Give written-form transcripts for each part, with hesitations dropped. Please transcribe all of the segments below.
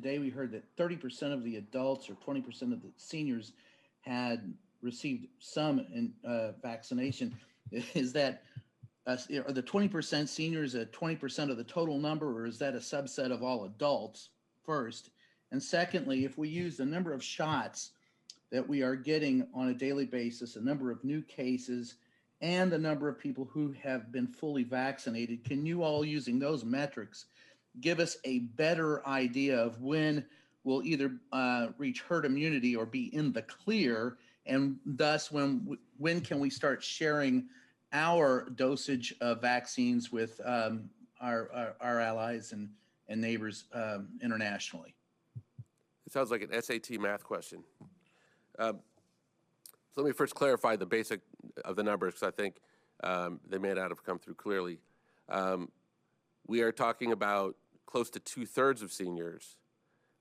Today we heard that 30% of the adults or 20% of the seniors had received some vaccination. Is that are the 20% seniors a 20% of the total number, or is that a subset of all adults first? And secondly, if we use the number of shots that we are getting on a daily basis, a number of new cases, and the number of people who have been fully vaccinated, can you all, using those metrics, give us a better idea of when we'll either reach herd immunity or be in the clear, and thus when can we start sharing our dosage of vaccines with our allies and neighbors internationally? It sounds like an SAT math question. So let me first clarify the basic of the numbers, because I think they may not have come through clearly. We are talking about close to 2/3 of seniors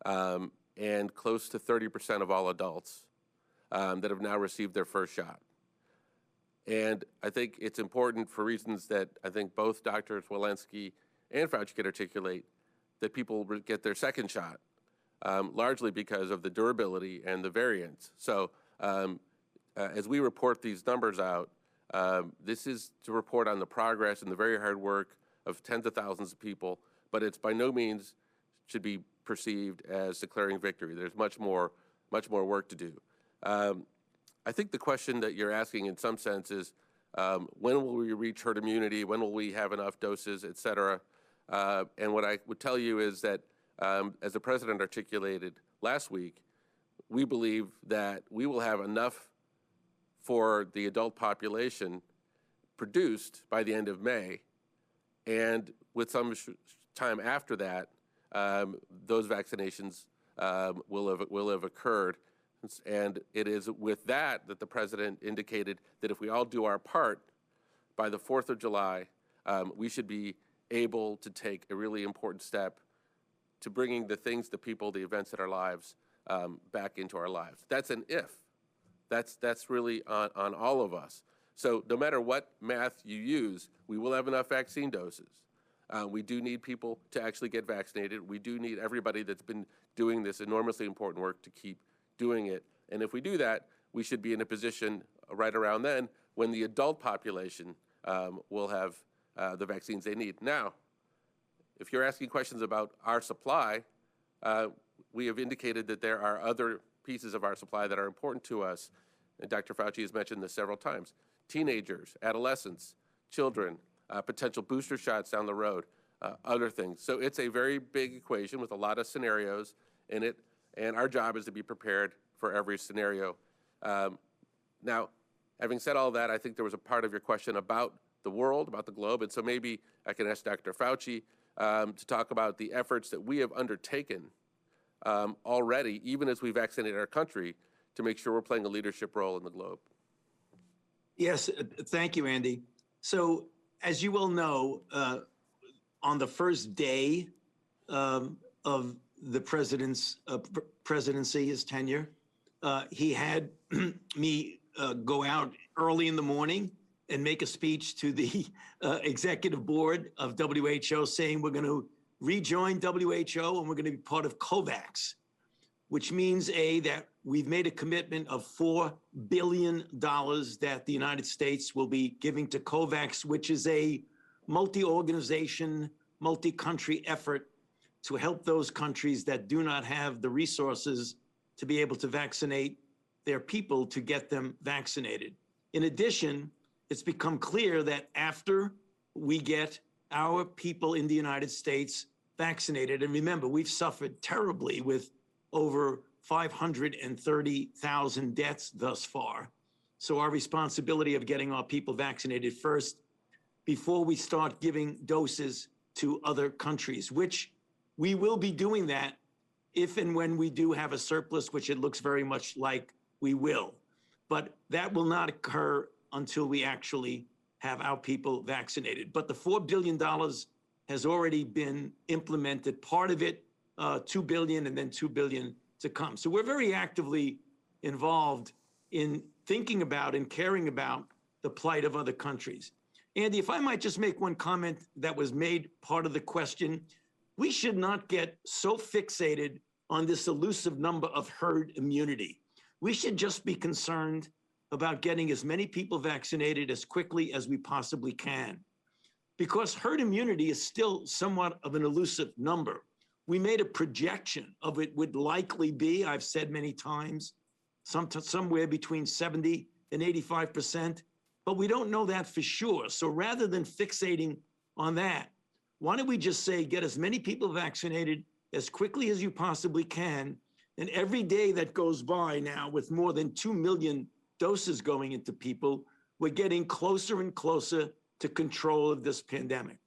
and close to 30% of all adults that have now received their first shot. And I think it's important, for reasons that I think both Drs. Walensky and Fauci could articulate, that people get their second shot, largely because of the durability and the variants. So as we report these numbers out, this is to report on the progress and the very hard work of tens of thousands of people, but it's by no means should be perceived as declaring victory. There's much more work to do. I think the question that you're asking in some sense is, when will we reach herd immunity? When will we have enough doses, et cetera? And what I would tell you is that, as the president articulated last week, we believe that we will have enough for the adult population produced by the end of May, and with some time after that, those vaccinations will have occurred. And it is with that that the president indicated that if we all do our part, by the 4th of July, we should be able to take a really important step to bringing the things, the people, the events in our lives back into our lives. That's an if. That's really on all of us. So no matter what math you use, we will have enough vaccine doses. We do need people to actually get vaccinated. We do need everybody that's been doing this enormously important work to keep doing it. And if we do that, we should be in a position right around then when the adult population will have the vaccines they need. Now, if you're asking questions about our supply, we have indicated that there are other pieces of our supply that are important to us. And Dr. Fauci has mentioned this several times. Teenagers, adolescents, children, potential booster shots down the road, other things. So it's a very big equation with a lot of scenarios in it, and our job is to be prepared for every scenario. Now, having said all that, I think there was a part of your question about the world, about the globe, and so maybe I can ask Dr. Fauci to talk about the efforts that we have undertaken already, even as we vaccinate our country, to make sure we're playing a leadership role in the globe. Yes, thank you, Andy. So, as you well know, on the first day of the president's presidency, his tenure, he had me go out early in the morning and make a speech to the executive board of WHO saying we're going to rejoin WHO and we're going to be part of COVAX, which means, that we've made a commitment of $4 billion that the United States will be giving to COVAX, which is a multi-organization, multi-country effort to help those countries that do not have the resources to be able to vaccinate their people to get them vaccinated. In addition, it's become clear that after we get our people in the United States vaccinated, and remember, we've suffered terribly with over 530,000 deaths thus far. So our responsibility of getting our people vaccinated first before we start giving doses to other countries, which we will be doing that if and when we do have a surplus, which it looks very much like we will. But that will not occur until we actually have our people vaccinated. But the $4 billion has already been implemented. Part of it, $2 billion, and then $2 billion to come. So we're very actively involved in thinking about and caring about the plight of other countries. Andy, if I might just make one comment that was made part of the question, we should not get so fixated on this elusive number of herd immunity. We should just be concerned about getting as many people vaccinated as quickly as we possibly can, because herd immunity is still somewhat of an elusive number. We made a projection of it would likely be, I've said many times, somewhere between 70 and 85%, but we don't know that for sure. So rather than fixating on that, why don't we just say get as many people vaccinated as quickly as you possibly can, and every day that goes by now with more than 2 million doses going into people, we're getting closer and closer to control of this pandemic.